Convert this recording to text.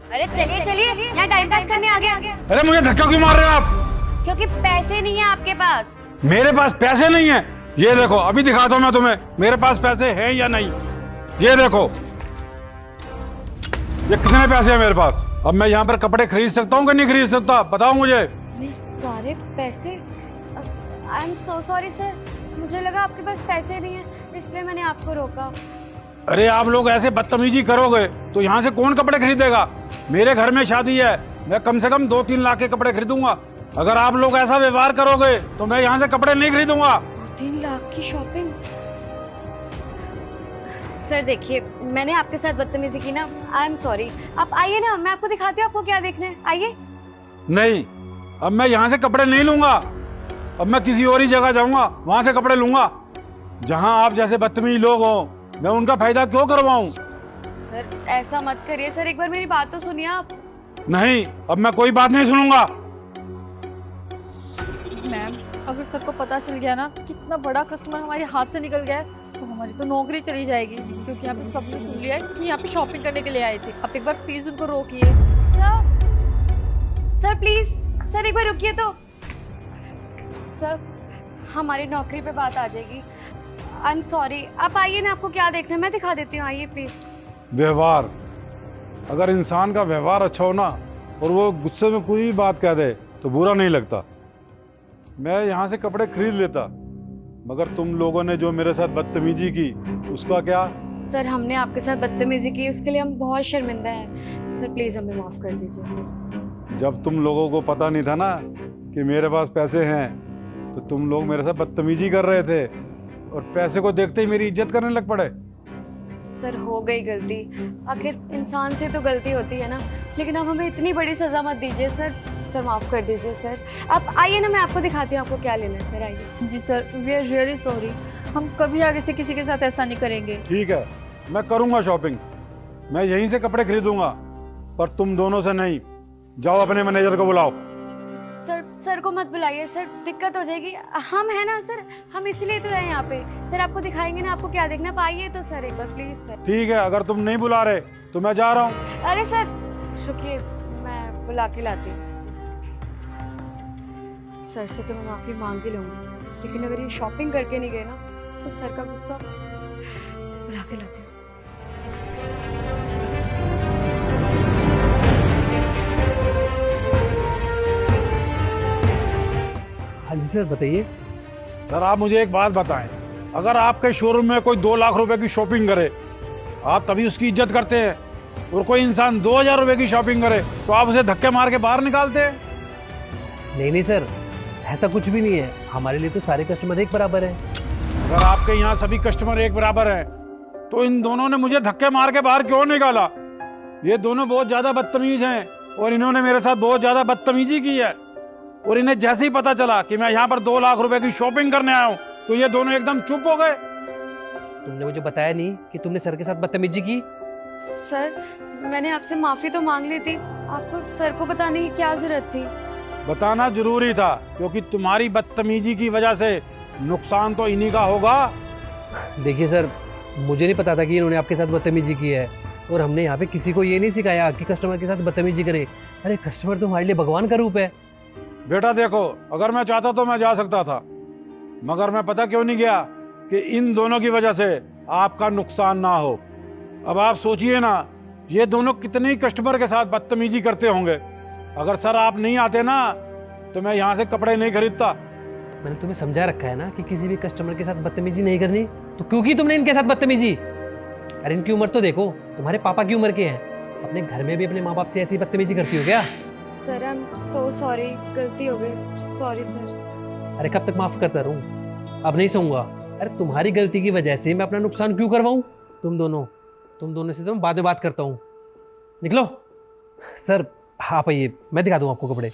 अरे चलिए चलिए, यहाँ टाइम पास करने आ गया। अरे मुझे धक्का क्यों मार रहे हो आप? क्योंकि पैसे नहीं है आपके पास। मेरे पास पैसे नहीं है। ये देखो, अभी दिखाता हूँ मैं तुम्हें मेरे पास पैसे हैं या नहीं। ये देखो, ये कितने पैसे हैं मेरे पास। अब मैं यहाँ पर कपड़े खरीद सकता हूँ कि नहीं खरीद सकता, बताओ मुझे। मेरे सारे पैसे। I am so sorry sir, मुझे लगा आपके पास पैसे नहीं है, इसलिए मैंने आपको रोका। अरे आप लोग ऐसे बदतमीजी करोगे तो यहाँ से कौन कपड़े खरीदेगा? मेरे घर में शादी है, मैं कम से कम 2-3 लाख के कपड़े खरीदूंगा। अगर आप लोग ऐसा व्यवहार करोगे तो मैं यहाँ से कपड़े नहीं खरीदूंगा। 3 लाख की शॉपिंग? सर देखिए, मैंने आपके साथ बदतमीजी की ना, आई एम सॉरी। आप आइए ना, मैं आपको दिखाती हूँ आपको क्या देखना है, आइए। नहीं, अब मैं यहाँ से कपड़े नहीं लूंगा। अब मैं किसी और ही जगह जाऊंगा, वहां से कपड़े लूंगा। जहां आप जैसे बदतमीज लोग हो, मैं उनका फायदा क्यों करवाऊं? सर ऐसा मत करिए सर, एक बार मेरी बात तो सुनिए आप। नहीं, अब मैं कोई बात नहीं सुनूंगा। मैम, अगर सर को पता चल गया ना कितना बड़ा कस्टमर हमारे हाथ से निकल गया है तो हमारी तो नौकरी चली जाएगी, क्योंकि यहाँ पे सबने सुन लिया है कि यहाँ पे शॉपिंग करने के लिए आए थे। आप एक बार प्लीज उनको रोकिए। सर प्लीज, सर एक बार रुकिए तो। सर हमारी नौकरी पे बात आ जाएगी, आई एम सॉरी। आप आइए ना, आपको क्या देखना है मैं दिखा देती हूँ, आइए प्लीज। व्यवहार, अगर इंसान का व्यवहार अच्छा हो ना और वो गुस्से में कोई भी बात कह दे तो बुरा नहीं लगता। मैं यहाँ से कपड़े खरीद लेता, मगर तुम लोगों ने जो मेरे साथ बदतमीजी की उसका क्या? सर हमने आपके साथ बदतमीजी की, उसके लिए हम बहुत शर्मिंदा हैं। सर प्लीज हमें माफ कर दीजिए सर। जब तुम लोगों को पता नहीं था ना कि मेरे पास पैसे हैं तो तुम लोग मेरे साथ बदतमीजी कर रहे थे और पैसे को देखते ही मेरी इज्जत करने लग पड़े। सर हो गई गलती, आखिर इंसान से तो गलती होती है ना, लेकिन अब हमें इतनी बड़ी सजा मत दीजिए सर। सर माफ कर दीजिए सर। आप आइए ना, मैं आपको दिखाती हूँ आपको क्या लेना है। सर आइए। जी sir, we are really sorry, हम कभी आगे से किसी के साथ ऐसा नहीं करेंगे। ठीक है, मैं करूँगा शॉपिंग, मैं यहीं से कपड़े खरीदूंगा, पर तुम दोनों से नहीं। जाओ अपने मैनेजर को बुलाओ। सर को मत बुलाइए सर, दिक्कत हो जाएगी। हम है ना सर, हम इसलिए तो हैं यहाँ पे। सर आपको दिखाएंगे ना, आपको क्या देखना, पाइए तो सर एक बार प्लीज सर। ठीक है, अगर तुम नहीं बुला रहे तो मैं जा रहा हूँ। अरे सर रुकिए, मैं बुला के लाती हूँ। सर से तो मैं माफी मांग ही लूंगी, लेकिन अगर ये शॉपिंग करके नहीं गए ना तो सर का गुस्सा बुला के लाती हूँ। हाँ जी सर, बताइए। सर आप मुझे एक बात बताएं, अगर आपके शोरूम में कोई 2 लाख रुपए की शॉपिंग करे, आप तभी उसकी इज्जत करते हैं, और कोई इंसान 2000 रुपए की शॉपिंग करे तो आप उसे धक्के मार के बाहर निकालते हैं? नहीं सर, ऐसा कुछ भी नहीं है। हमारे लिए तो सारे कस्टमर एक बराबर हैं। अगर आपके यहाँ सभी कस्टमर एक बराबर हैं तो इन दोनों ने मुझे धक्के मार के बाहर क्यों निकाला? ये दोनों बहुत ज्यादा बदतमीज हैं और इन्होंने मेरे साथ बहुत ज्यादा बदतमीजी की है। और इन्हें जैसे ही पता चला कि मैं यहाँ पर 2 लाख रुपए की शॉपिंग करने आया हूँ तो ये दोनों एकदम चुप हो गए। तुमने मुझे बताया नहीं कि तुमने सर के साथ बदतमीजी की? सर मैंने आपसे माफी तो मांग ली थी, आपको सर को बताने की क्या जरूरत थी? बताना जरूरी था, क्योंकि तुम्हारी बदतमीजी की वजह से नुकसान तो इन्हीं का होगा। देखिए सर, मुझे नहीं पता था कि इन्होंने आपके साथ बदतमीजी की है, और हमने यहाँ पे किसी को ये नहीं सिखाया कि कस्टमर के साथ बदतमीजी करे। अरे कस्टमर तो हमारे लिए भगवान का रूप है। बेटा देखो, अगर मैं चाहता तो मैं जा सकता था, मगर मैं पता क्यों नहीं गया कि इन दोनों की वजह से आपका नुकसान ना हो। अब आप सोचिए ना, ये दोनों कितने ही कस्टमर के साथ बदतमीजी करते होंगे। अगर सर आप नहीं आते ना तो मैं यहाँ से कपड़े नहीं खरीदता। मैंने तुम्हें समझा रखा है ना कि किसी भी कस्टमर के साथ बदतमीजी नहीं करनी, तो क्यों की तुमने इनके साथ बदतमीजी? अरे इनकी उम्र तो देखो, तुम्हारे पापा की उम्र के हैं। अपने घर में भी अपने माँ बाप से ऐसी बदतमीजी करती हो क्या? Sir I am so sorry, गलती हो गई, सॉरी सर। अरे कब तक माफ करता रहूं? अब नहीं सहूंगा। अरे तुम्हारी गलती की वजह से मैं अपना नुकसान क्यों करवाऊं? तुम दोनों से तो मैं बाद में बात करता हूँ। निकलो। सर आप आइए, मैं दिखा दूँ आपको कपड़े।